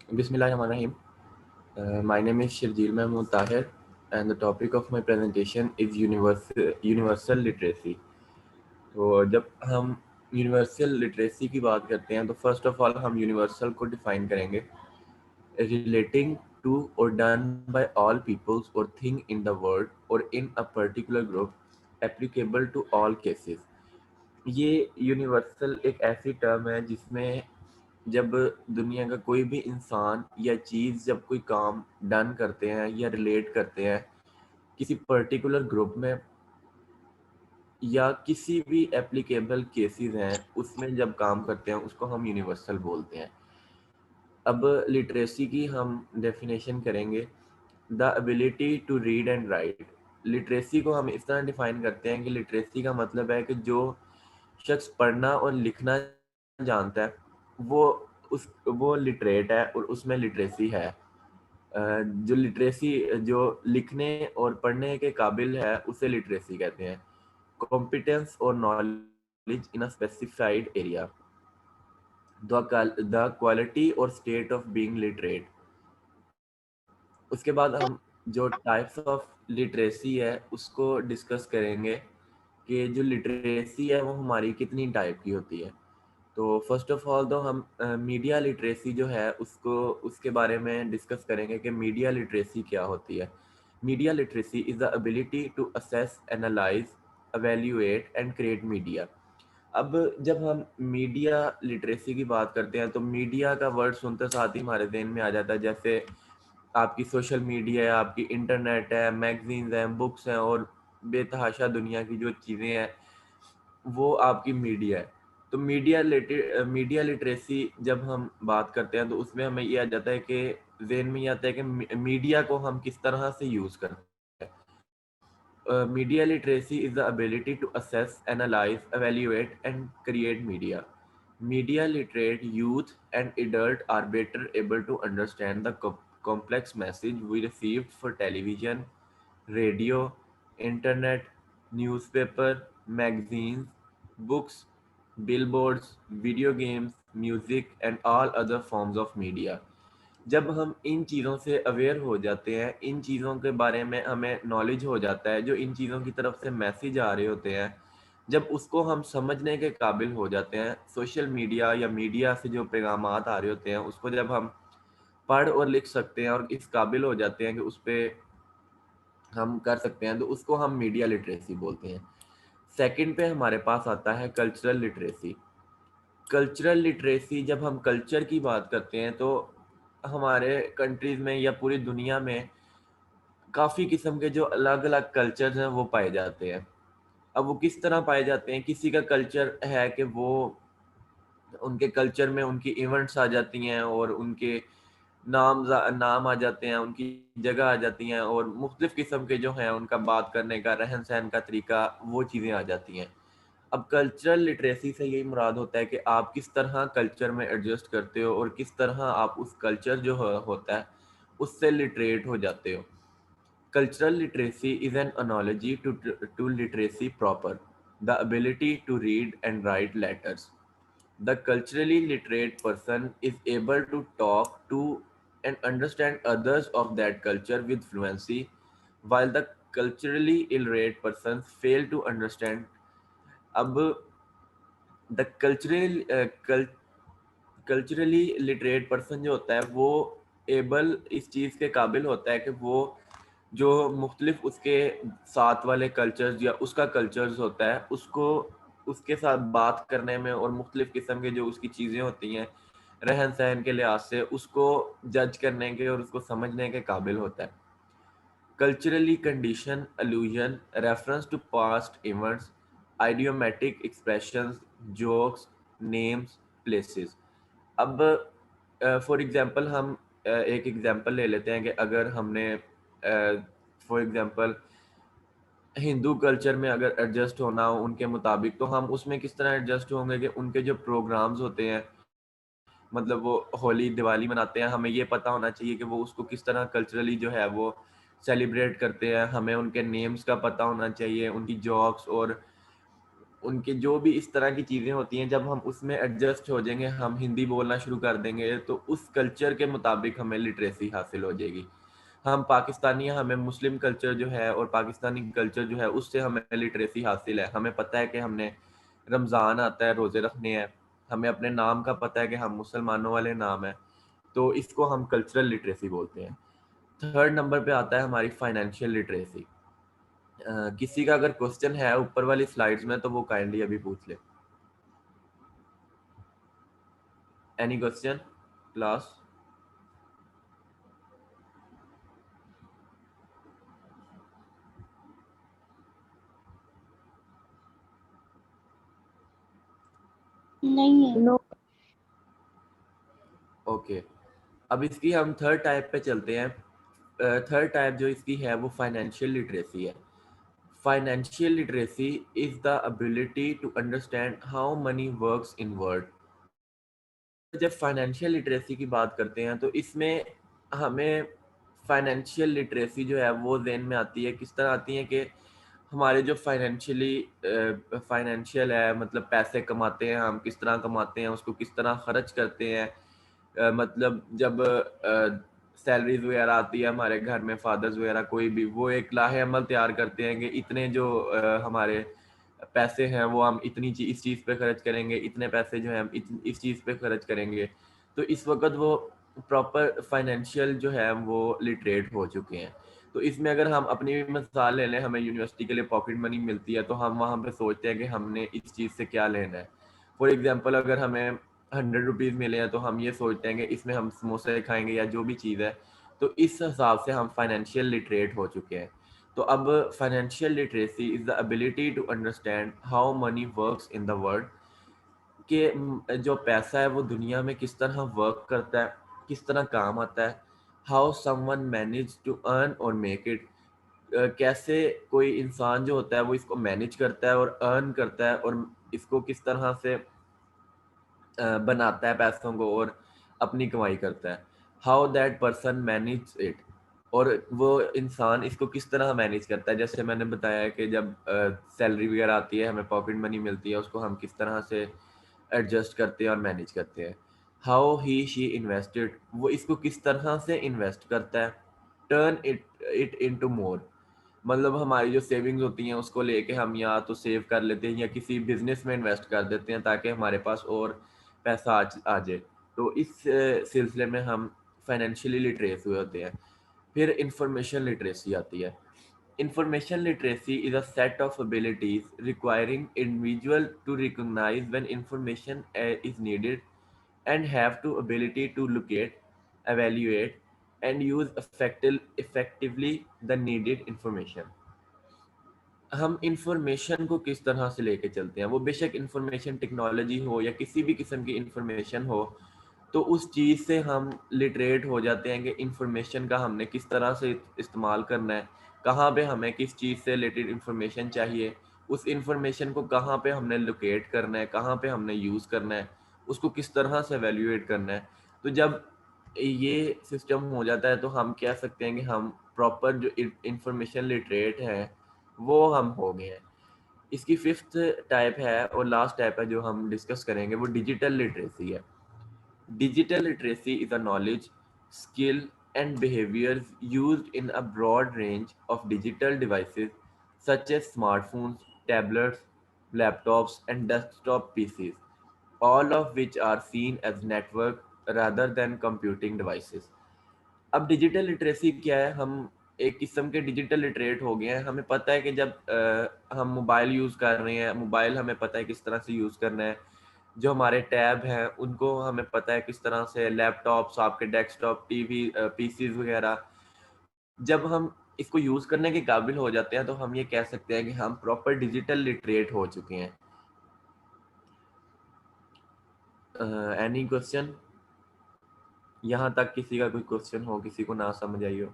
Bismillahirrahmanirrahim. My name is Shirjeel Mahmood Tahir, and the topic of my presentation is universal literacy. तो जब हम universal literacy की बात करते हैं तो फर्स्ट ऑफ ऑल हम यूनिवर्सल को डिफाइन करेंगे रिलेटिंग टू और डन बाय ऑल पीपल्स और थिंग इन द वर्ल्ड और in a particular group applicable to all cases. ये यूनिवर्सल एक ऐसी टर्म है जिसमें जब दुनिया का कोई भी इंसान या चीज़ जब कोई काम डन करते हैं या रिलेट करते हैं किसी पर्टिकुलर ग्रुप में या किसी भी एप्लीकेबल केसेस हैं उसमें जब काम करते हैं उसको हम यूनिवर्सल बोलते हैं। अब लिटरेसी की हम डेफिनेशन करेंगे the ability to read and write. Literacy को हम इस तरह डिफाइन करते हैं कि लिटरेसी का मतलब है कि जो शख्स पढ़ना और लिखना जानता है वो वो लिटरेट है और उसमें लिटरेसी है। जो लिटरेसी जो लिखने और पढ़ने के काबिल है उसे लिटरेसी कहते हैं। कॉम्पिटेंस और knowledge in a specified area, the quality और स्टेट ऑफ बीइंग लिटरेट। उसके बाद हम जो टाइप्स ऑफ लिटरेसी है उसको डिस्कस करेंगे कि जो लिटरेसी है वो हमारी कितनी टाइप की होती है। तो फर्स्ट ऑफ ऑल तो हम मीडिया लिटरेसी जो है उसको उसके बारे में डिस्कस करेंगे कि मीडिया लिटरेसी क्या होती है। Media literacy is the ability to assess, analyse, evaluate and create media. अब जब हम मीडिया लिटरेसी की बात करते हैं तो मीडिया का वर्ड सुनते साथ ही हमारे ज़हन में आ जाता है जैसे आपकी सोशल मीडिया है, आपकी इंटरनेट है, मैगजीन्स हैं, बुक्स हैं और बेतहाशा दुनिया की जो चीज़ें हैं वो आपकी मीडिया है। तो मीडिया लिटरेसी जब हम बात करते हैं तो उसमें हमें ये आ जाता है कि ज़हन में ये आता है कि मीडिया को हम किस तरह से यूज़ करते हैं। Media literacy is the ability to assess, analyze, evaluate, and create media. Media literate youth and adult are better able to understand the complex message we received for television, radio, internet, newspaper, magazines, books, billboards, video games, music, and all other forms of media. जब हम इन चीज़ों से aware हो जाते हैं, इन चीज़ों के बारे में हमें नॉलेज हो जाता है, जो इन चीज़ों की तरफ से मैसेज आ रहे होते हैं, जब उसको हम समझने के काबिल हो जाते हैं, सोशल मीडिया या मीडिया से जो पैगामात आ रहे होते हैं, उसको जब हम पढ़ और लिख सकते हैं और इस काबिल हो जाते हैं कि उस पे हम कर सकते हैं, तो उसको हम मीडिया लिटरेसी बोलते हैं। सेकंड पे हमारे पास आता है कल्चरल लिटरेसी। कल्चरल लिटरेसी जब हम कल्चर की बात करते हैं तो हमारे कंट्रीज़ में या पूरी दुनिया में काफ़ी किस्म के जो अलग-अलग कल्चर्स हैं वो पाए जाते हैं। अब वो किस तरह पाए जाते हैं, किसी का कल्चर है कि वो उनके कल्चर में उनकी इवेंट्स आ जाती हैं और उनके नाम आ जाते हैं, उनकी जगह आ जाती हैं और मुख्तलिफ़ किस्म के जो हैं उनका बात करने का, रहन-सहन का तरीका, वो चीज़ें आ जाती हैं। अब कल्चरल लिटरेसी से यही मुराद होता है कि आप किस तरह कल्चर में एडजस्ट करते हो और किस तरह आप उस कल्चर जो होता है उससे लिटरेट हो जाते हो। Cultural literacy is an analogy to literacy proper, the ability to read and write letters. The culturally literate person is able to talk to and understand others of that culture with fluency, while the culturally illiterate persons fail to understand. अब the culturally literate person जो होता है वो able इस चीज़ के काबिल होता है कि वो जो मुख्तलिफ उसके साथ वाले कल्चर्स या उसका कल्चर्स होता है उसको उसके साथ बात करने में और मुख्तलिफ किस्म के जो उसकी चीज़ें होती हैं रहन सहन के लिहाज से उसको जज करने के और उसको समझने के काबिल होता है। Culturally conditioned allusion, reference to past events, idiomatic expressions, jokes, names, places. अब फॉर एग्जांपल हम एक एग्जांपल ले लेते हैं कि अगर हमने फॉर एग्जांपल हिंदू कल्चर में अगर एडजस्ट होना हो उनके मुताबिक तो हम उसमें किस तरह एडजस्ट होंगे कि उनके जो प्रोग्राम्स होते हैं मतलब वो होली दिवाली मनाते हैं हमें ये पता होना चाहिए कि वो उसको किस तरह कल्चरली जो है वो सेलिब्रेट करते हैं, हमें उनके नेम्स का पता होना चाहिए, उनकी जॉब्स और उनके जो भी इस तरह की चीज़ें होती हैं, जब हम उसमें एडजस्ट हो जाएंगे, हम हिंदी बोलना शुरू कर देंगे, तो उस कल्चर के मुताबिक हमें लिटरेसी हासिल हो जाएगी। हम पाकिस्तानी हैं, हमें मुस्लिम कल्चर जो है और पाकिस्तानी कल्चर जो है उससे हमें लिटरेसी हासिल है। हमें पता है कि हमने रमज़ान आता है, रोज़े रखने हैं, हमें अपने नाम का पता है कि हम मुसलमानों वाले नाम है, तो इसको हम कल्चरल लिटरेसी बोलते हैं। थर्ड नंबर पे आता है हमारी फाइनेंशियल लिटरेसी। किसी का अगर क्वेश्चन है ऊपर वाली स्लाइड्स में तो वो काइंडली अभी पूछ ले। Any question class? नहीं है। नो। ओके, अब इसकी हम थर्ड टाइप पे चलते हैं। थर्ड टाइप जो इसकी है वो फाइनेंशियल लिटरेसी है। Financial literacy is the ability to understand how money works in world. जब फाइनेंशियल लिटरेसी की बात करते हैं तो इसमें हमें फाइनेंशियल लिटरेसी जो है वो ज़हन में आती है। किस तरह आती है कि हमारे जो फाइनेंशियल है, मतलब पैसे कमाते हैं, हम किस तरह कमाते हैं, उसको किस तरह खर्च करते हैं। मतलब जब सैलरीज वगैरह आती है हमारे घर में, फादर्स वगैरह कोई भी, वो एक लाहे अमल तैयार करते हैं कि इतने जो हमारे पैसे हैं वो हम इतनी चीज इस चीज़ पे खर्च करेंगे, इतने पैसे जो है हम इस चीज़ पे खर्च करेंगे। तो इस वक्त वो प्रॉपर फाइनेंशियल जो है वो लिटरेट हो चुके हैं। तो इसमें अगर हम अपनी भी मिसाल ले लें, हमें यूनिवर्सिटी के लिए पॉकेट मनी मिलती है तो हम वहाँ पे सोचते हैं कि हमने इस चीज़ से क्या लेना है। फॉर एग्जांपल अगर हमें 100 रुपीज़ मिले हैं तो हम ये सोचते हैं कि इसमें हम समोसे खाएंगे या जो भी चीज़ है। तो इस हिसाब से हम फाइनेंशियल लिटरेट हो चुके हैं। तो अब financial literacy is the ability to understand how money works in the world, कि जो पैसा है वो दुनिया में किस तरह वर्क करता है, किस तरह काम आता है। How someone manage to earn और मेक इट, कैसे कोई इंसान जो होता है वो इसको मैनेज करता है और अर्न करता है और इसको किस तरह से बनाता है पैसों को और अपनी कमाई करता है। How that person manage it, और वो इंसान इसको किस तरह मैनेज करता है। जैसे मैंने बताया कि जब सैलरी वगैरह आती है, हमें पॉकेट मनी मिलती है, उसको हम किस तरह से एडजस्ट करते हैं और मैनेज करते हैं। हाउ ही शी इन्वेस्टेड, वो इसको किस तरह से इन्वेस्ट करता है। टर्न इट इनटू मोर, मतलब हमारी जो सेविंग्स होती हैं उसको लेके हम या तो सेव कर लेते हैं या किसी बिजनेस में इन्वेस्ट कर देते हैं ताकि हमारे पास और पैसा आ जाए। तो इस सिलसिले में हम फाइनेंशियली लिटरेट हुए होते हैं। फिर इंफॉर्मेशन लिटरेसी आती है। Information literacy is a set of abilities requiring individual to recognise when information is needed and have to ability to locate, evaluate, and use effectively the needed information। हम information को किस तरह से लेके चलते हैं, वो बेशक इंफॉर्मेशन टेक्नोलॉजी हो या किसी भी किस्म की इंफॉर्मेशन हो, तो उस चीज़ से हम लिटरेट हो जाते हैं कि इंफॉर्मेशन का हमने किस तरह से इस्तेमाल करना है, कहाँ पे हमें किस चीज़ से रिलेटेड इंफॉर्मेशन चाहिए, उस इंफॉर्मेशन को कहाँ पे हमने लोकेट करना है, कहाँ पे हमने यूज़ करना है, उसको किस तरह से वैल्यूएट करना है। तो जब ये सिस्टम हो जाता है तो हम कह सकते हैं कि हम प्रॉपर जो इंफॉर्मेशन लिटरेट हैं वो हम हो गए हैं। इसकी फिफ्थ टाइप है और लास्ट टाइप है जो हम डिस्कस करेंगे, वो डिजिटल लिटरेसी है। Digital literacy is a knowledge, skill, and behaviors used in a broad range of digital devices such as smartphones, tablets, laptops, and desktop PCs, all of which are seen as network rather than computing devices। अब digital literacy क्या है? हम एक किस्म के digital literate हो गए हैं। हमें पता है कि जब हम मोबाइल यूज़ कर रहे हैं, मोबाइल हमें पता है किस तरह से यूज़ करना है। जो हमारे टैब हैं उनको हमें पता है किस तरह से, लैपटॉप्स, आपके डेस्कटॉप, टीवी, पीसीज वगैरह, जब हम इसको यूज़ करने के काबिल हो जाते हैं तो हम ये कह सकते हैं कि हम प्रॉपर डिजिटल लिटरेट हो चुके हैं। Any question? यहाँ तक किसी का कोई क्वेश्चन हो, किसी को ना समझ आई हो?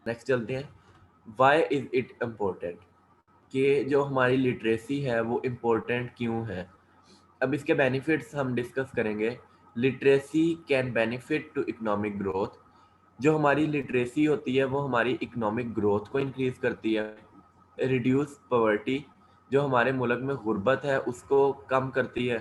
नेक्स्ट चलते हैं। वाई इज इट इम्पोर्टेंट, कि जो हमारी लिटरेसी है वो इम्पोर्टेंट क्यों है। अब इसके बेनिफिट्स हम डिस्कस करेंगे literacy can benefit to economic growth. जो हमारी लिटरेसी होती है वो हमारी इकोनॉमिक ग्रोथ को इंक्रीज करती है। रिड्यूस पॉवर्टी, जो हमारे मुल्क में गुर्बत है उसको कम करती है,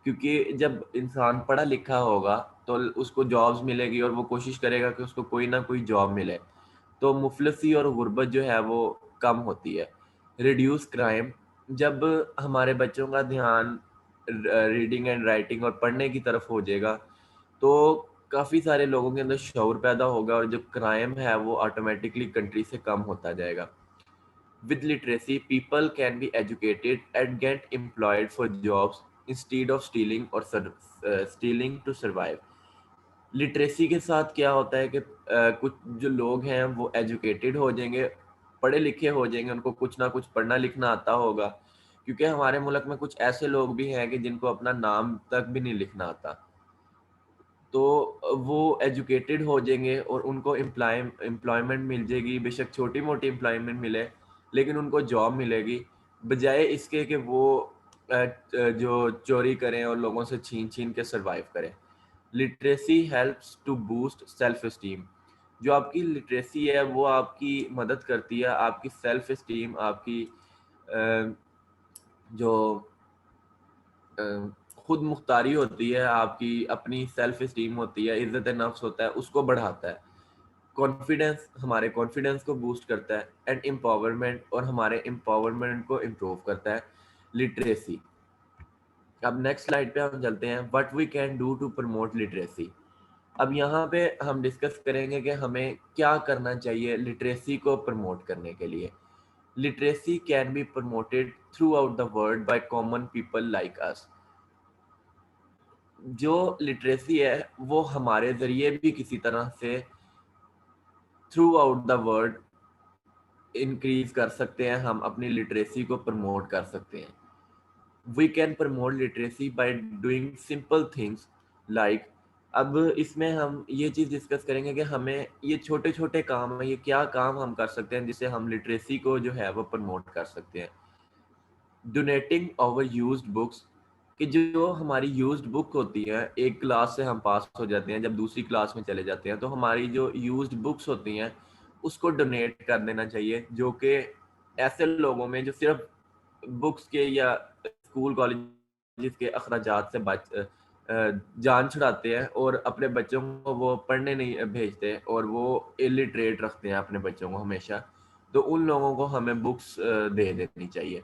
क्योंकि जब इंसान पढ़ा लिखा होगा तो उसको जॉब्स मिलेगी और वो कोशिश करेगा कि उसको कोई ना कोई जॉब मिले, तो मुफलसी और गुर्बत जो है वो कम होती है। रिड्यूस क्राइम, जब हमारे बच्चों का ध्यान रीडिंग एंड राइटिंग और पढ़ने की तरफ हो जाएगा तो काफ़ी सारे लोगों के अंदर शऊर पैदा होगा और जो क्राइम है वो ऑटोमेटिकली कंट्री से कम होता जाएगा। With literacy people can be educated and get employed for jobs instead of stealing और स्टीलिंग टू सर्वाइव। लिटरेसी के साथ क्या होता है कि कुछ जो लोग हैं वो एजुकेटेड हो जाएंगे, पढ़े लिखे हो जाएंगे, उनको कुछ ना कुछ पढ़ना लिखना आता होगा, क्योंकि हमारे मुल्क में कुछ ऐसे लोग भी हैं कि जिनको अपना नाम तक भी नहीं लिखना आता। तो वो एजुकेटेड हो जाएंगे और उनको एम्प्लॉयमेंट मिल जाएगी, बेशक छोटी मोटी एम्प्लॉयमेंट मिले लेकिन उनको जॉब मिलेगी, बजाय इसके कि वो जो चोरी करें और लोगों से छीन छीन के सरवाइव करें। Literacy helps to boost self esteem. जो आपकी लिटरेसी है वो आपकी मदद करती है, आपकी सेल्फ एस्टीम, आपकी अ, जो अ, खुद मुख्तारी होती है, आपकी अपनी सेल्फ एस्टीम होती है, इज्जत नफ्स होता है, उसको बढ़ाता है। कॉन्फिडेंस, हमारे कॉन्फिडेंस को बूस्ट करता है। एंड एम्पावरमेंट, और हमारे एम्पावरमेंट को इम्प्रूव करता है लिटरेसी। अब नेक्स्ट स्लाइड पे हम चलते हैं, what we can do to promote literacy. अब यहाँ पे हम डिस्कस करेंगे कि हमें क्या करना चाहिए लिटरेसी को प्रमोट करने के लिए। Literacy can be promoted through out the world by common people like us. जो लिटरेसी है वो हमारे ज़रिए भी किसी तरह से through out the world increase कर सकते हैं, हम अपनी लिटरेसी को प्रमोट कर सकते हैं। We can promote literacy by doing simple things like, अब इसमें हम ये चीज़ डिस्कस करेंगे कि हमें ये छोटे छोटे काम है, ये क्या काम हम कर सकते हैं जिससे हम लिटरेसी को जो है वो प्रमोट कर सकते हैं। डोनेटिंग ओवर यूज्ड बुक्स, कि जो हमारी यूज्ड बुक होती है, एक क्लास से हम पास हो जाते हैं, जब दूसरी क्लास में चले जाते हैं तो हमारी जो यूज्ड बुक्स होती हैं उसको डोनेट कर देना चाहिए, जो कि ऐसे लोगों में जो सिर्फ बुक्स के या स्कूल कॉलेज के अखराजात से जान छुड़ाते हैं और अपने बच्चों को वो पढ़ने नहीं भेजते और वो इलिटरेट रखते हैं अपने बच्चों को हमेशा, तो उन लोगों को हमें बुक्स दे देनी चाहिए।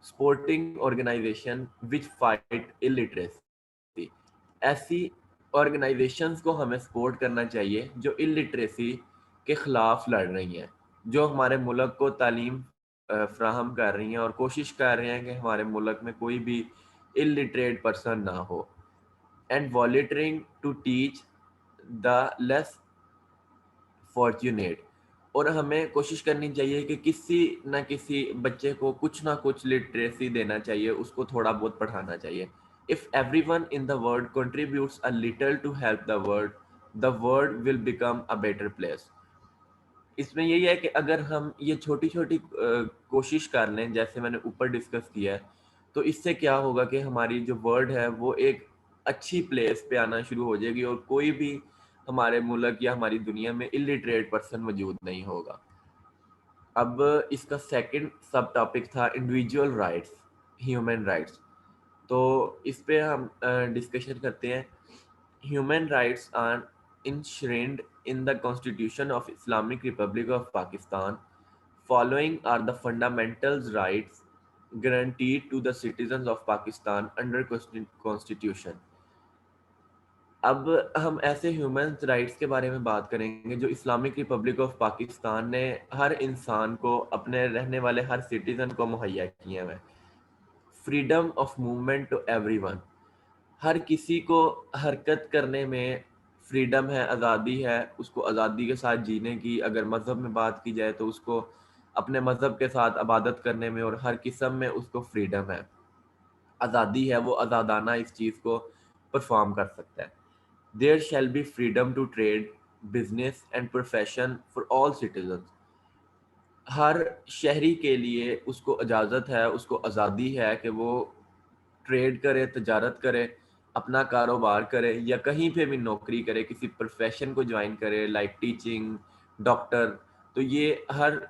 स्पोर्टिंग ऑर्गेनाइजेशन विच फाइट इलिटरेसी, ऐसी ऑर्गेनाइजेशंस को हमें सपोर्ट करना चाहिए जो इलिटरेसी के खिलाफ लड़ रही हैं, जो हमारे मुल्क को तालीम फ्राहम कर रही हैं और कोशिश कर रहे हैं कि हमारे मुल्क में कोई भी इलिटरेट पर्सन ना हो। And volunteering to teach the less fortunate, और हमें कोशिश करनी चाहिए कि किसी ना किसी बच्चे को कुछ ना कुछ लिटरेसी देना चाहिए, उसको थोड़ा बहुत पढ़ाना चाहिए। If everyone in the world contributes a little to help the world will become a better place. इसमें यही है कि अगर हम ये छोटी छोटी कोशिश कर लें जैसे मैंने ऊपर डिस्कस किया है, तो इससे क्या होगा कि हमारी जो वर्ल्ड है वो एक अच्छी प्लेस पे आना शुरू हो जाएगी और कोई भी हमारे मुल्क या हमारी दुनिया में इलिटरेट पर्सन मौजूद नहीं होगा। अब इसका सेकंड सब टॉपिक था इंडिविजुअल राइट्स, ह्यूमन राइट्स। तो इस पे हम डिस्कशन करते हैं। Human rights are enshrined in the Constitution of Islamic Republic of Pakistan. Following are the fundamental rights guaranteed to the citizens of Pakistan under Constitution. अब हम ऐसे ह्यूमन राइट्स के बारे में बात करेंगे जो इस्लामिक रिपब्लिक ऑफ पाकिस्तान ने हर इंसान को, अपने रहने वाले हर सिटीजन को मुहैया किए हैं। Freedom of movement to everyone, हर किसी को हरकत करने में फ्रीडम है, आज़ादी है, उसको आज़ादी के साथ जीने की। अगर मज़हब में बात की जाए तो उसको अपने मज़हब के साथ इबादत करने में और हर किस्म में उसको फ्रीडम है, आज़ादी है, वो आज़ादाना इस चीज़ को परफॉर्म कर सकता है। There shall be freedom to trade, business and profession for all citizens, हर शहरी के लिए उसको इजाज़त है, उसको आज़ादी है कि वो ट्रेड करे, तजारत करे, अपना कारोबार करे या कहीं पे भी नौकरी करे, किसी प्रोफेशन को ज्वाइन करे लाइक टीचिंग, डॉक्टर, तो ये हर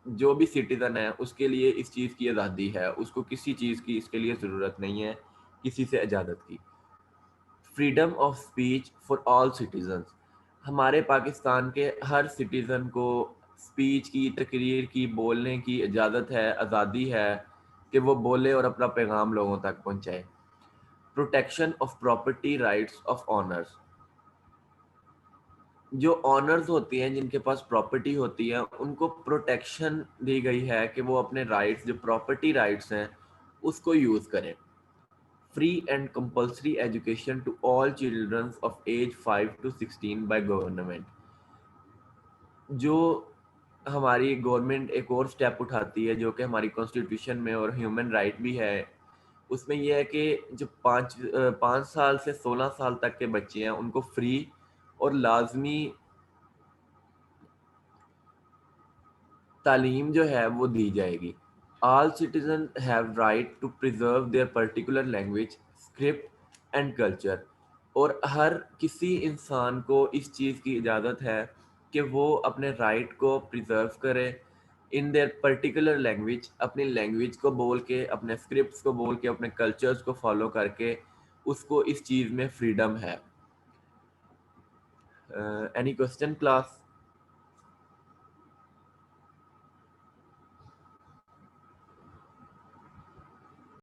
जो भी सिटीजन है उसके लिए इस चीज़ की आज़ादी है, उसको किसी चीज़ की इसके लिए ज़रूरत नहीं है किसी से इजाज़त की। Freedom of speech for all citizens, हमारे पाकिस्तान के हर सिटीज़न को स्पीच की, तकरीर की, बोलने की इजाज़त है, आज़ादी है कि वो बोले और अपना पैगाम लोगों तक पहुँचाए। Protection of property rights of honours, जो ऑनर्स होती हैं, जिनके पास प्रॉपर्टी होती है, उनको प्रोटेक्शन दी गई है कि वो अपने राइट्स, जो प्रॉपर्टी राइट्स हैं, उसको यूज़ करें। Free and compulsory education to all children of age 5 to 16 by government, जो हमारी गवर्नमेंट एक और स्टेप उठाती है जो कि हमारी कॉन्स्टिट्यूशन में और ह्यूमन राइट भी है, उसमें यह है कि जो 5 साल से 16 साल तक के बच्चे हैं उनको फ्री और लाजमी तालीम जो है वो दी जाएगी। All citizen have right to preserve their particular language, script and culture, और हर किसी इंसान को इस चीज़ की इजाज़त है कि वो अपने राइट को प्रिजर्व करे इन देयर पर्टिकुलर लैंग्वेज, अपनी लैंग्वेज को बोल के, अपने स्क्रिप्ट्स को बोल के, अपने कल्चर्स को फॉलो करके उसको इस चीज़ में फ्रीडम है। Any question class?